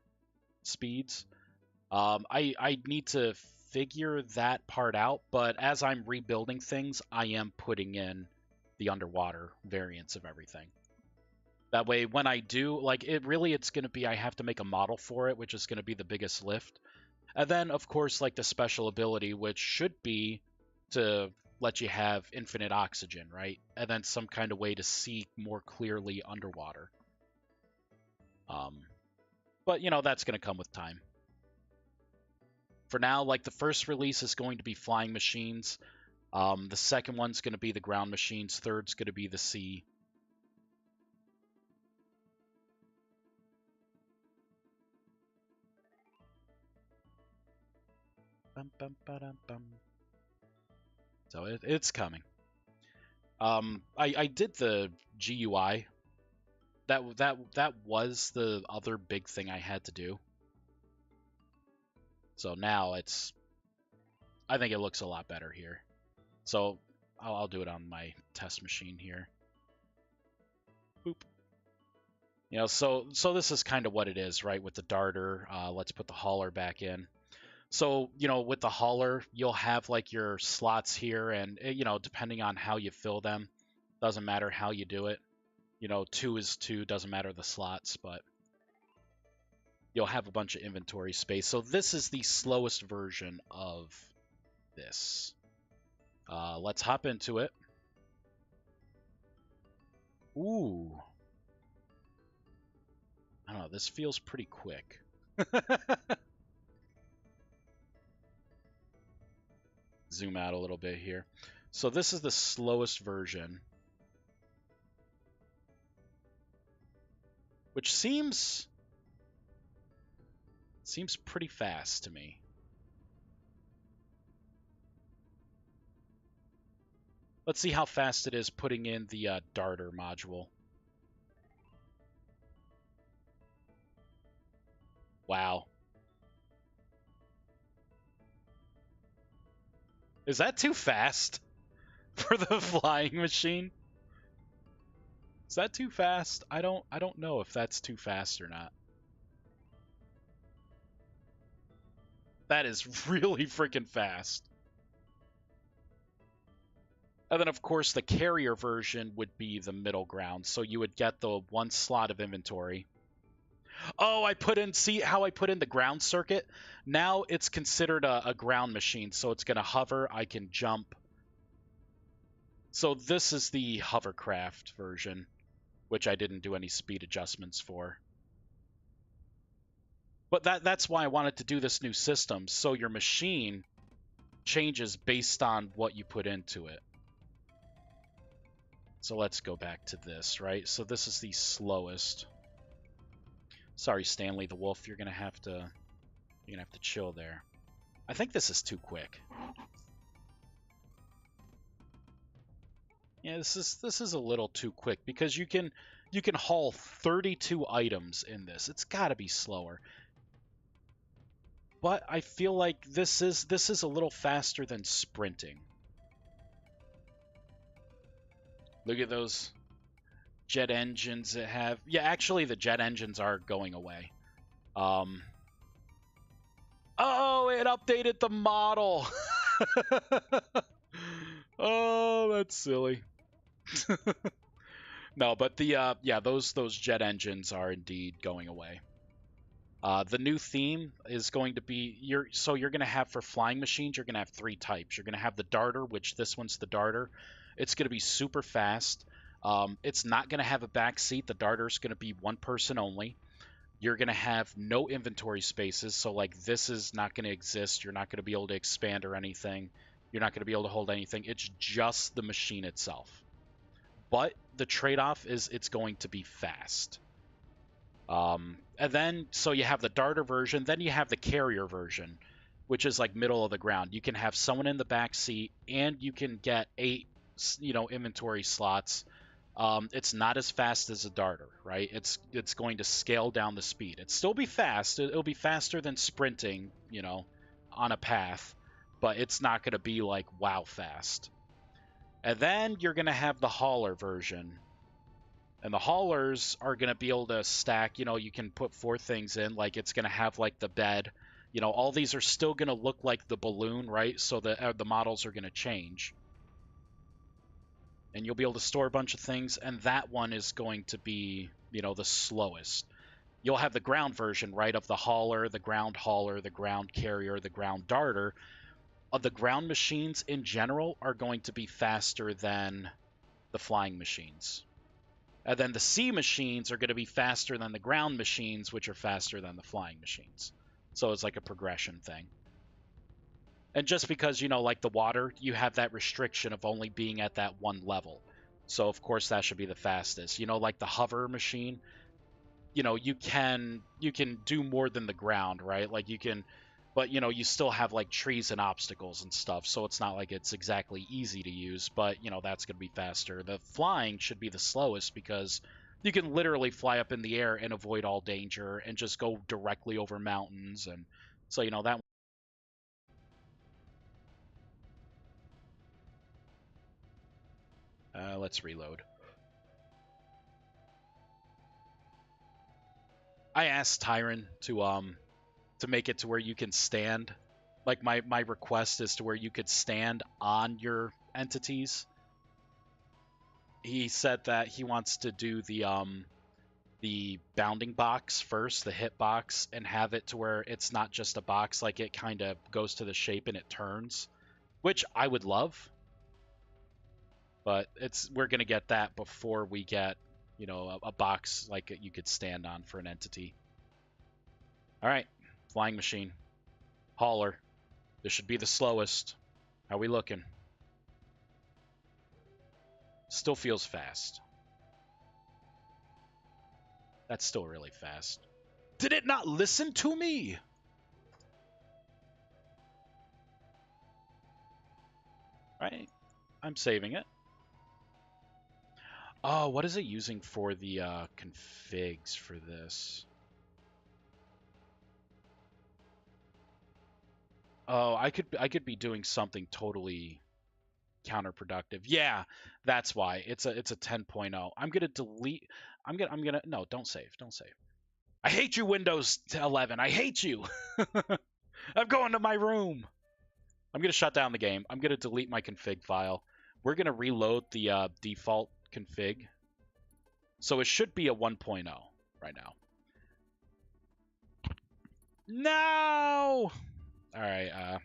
S1: speeds. I need to figure that part out, but as I'm rebuilding things, I am putting in the underwater variants of everything. That way, when I do, like, it's going to be, I have to make a model for it, which is going to be the biggest lift. And then, of course, like the special ability, which should be to let you have infinite oxygen, right? And then some kind of way to see more clearly underwater. But, you know, that's going to come with time. For now, like, the first release is going to be flying machines. The second one's going to be the ground machines. Third's going to be the sea. Bum, bum, ba-dum, bum. So it's coming. I did the GUI. That was the other big thing I had to do. So now I think it looks a lot better here. So I'll do it on my test machine here. Boop. You know, so this is kind of what it is, right? With the darter, let's put the hauler back in. So, you know, with the hauler, you'll have like your slots here, and, you know, depending on how you fill them, doesn't matter how you do it. You know, 2 is 2, doesn't matter the slots, but you'll have a bunch of inventory space. So this is the slowest version of this. Let's hop into it. Ooh. I don't know, this feels pretty quick. Zoom out a little bit here. So this is the slowest version, which seems pretty fast to me. Let's see how fast it is putting in the darter module. Wow. Is that too fast for the flying machine? Is that too fast? I don't know if that's too fast or not. That is really freaking fast. And then, of course, the carrier version would be the middle ground. So you would get the 1 slot of inventory. Oh, see how I put in the ground circuit? Now it's considered a ground machine. So it's going to hover. I can jump. So this is the hovercraft version, which I didn't do any speed adjustments for. But that's why I wanted to do this new system. So your machine changes based on what you put into it. So let's go back to this, right? So this is the slowest. Sorry, Stanley the Wolf, you're gonna have to chill there. I think this is too quick. Yeah, this is a little too quick because you can haul 32 items in this. It's got to be slower. But I feel like this is a little faster than sprinting. Look at those jet engines that have... Yeah, actually, the jet engines are going away. Um, oh, it updated the model. Oh, that's silly. No, but the yeah, those jet engines are indeed going away. The new theme is going to be you're going to have for flying machines, you're going to have three types. You're going to have the darter, which this one's the darter. It's going to be super fast. It's not going to have a back seat. The darter's going to be one person only. You're going to have no inventory spaces, so like this is not going to exist. You're not going to be able to expand or anything. You're not going to be able to hold anything. It's just the machine itself. But the trade-off is it's going to be fast. And then, so you have the darter version, then you have the carrier version, which is like middle of the ground. You can have someone in the back seat, and you can get 8, inventory slots. It's not as fast as a darter, right? It's going to scale down the speed. It'll still be fast. It'll be faster than sprinting, on a path, but it's not going to be like wow fast. And then you're going to have the hauler version. And the haulers are going to be able to stack, you can put 4 things in, like it's going to have like the bed. All these are still going to look like the balloon, right? So the models are going to change. And you'll be able to store a bunch of things, and that one is going to be, the slowest. You'll have the ground version, right, of the hauler, the ground carrier, the ground darter. The ground machines in general are going to be faster than the flying machines. And then the sea machines are going to be faster than the ground machines, which are faster than the flying machines. So it's like a progression thing. And just because, like the water, you have that restriction of only being at that one level. So, of course, that should be the fastest. Like the hover machine, you can do more than the ground, right? Like you can, but, you still have like trees and obstacles and stuff. So it's not like it's exactly easy to use, but, that's going to be faster. The flying should be the slowest because you can literally fly up in the air and avoid all danger and just go directly over mountains. And so, that. Let's reload. I asked Tyron to make it to where you can stand. Like my request is to where you could stand on your entities. He said that he wants to do the bounding box first, the hit box, and have it to where it's not just a box, like it kind of goes to the shape and it turns, which I would love. But we're gonna get that before we get, a box like you could stand on for an entity. All right, flying machine, hauler. This should be the slowest. How we looking? Still feels fast. That's still really fast. Did it not listen to me? Right? I'm saving it. Oh, what is it using for the configs for this? Oh, I could be doing something totally counterproductive. Yeah, that's why. It's a 10.0. I'm going to delete no, don't save. Don't save. I hate you, Windows 11. I hate you. I'm going to my room. I'm going to shut down the game. I'm going to delete my config file. We're going to reload the default config. So it should be a 1.0 right now. No! All right,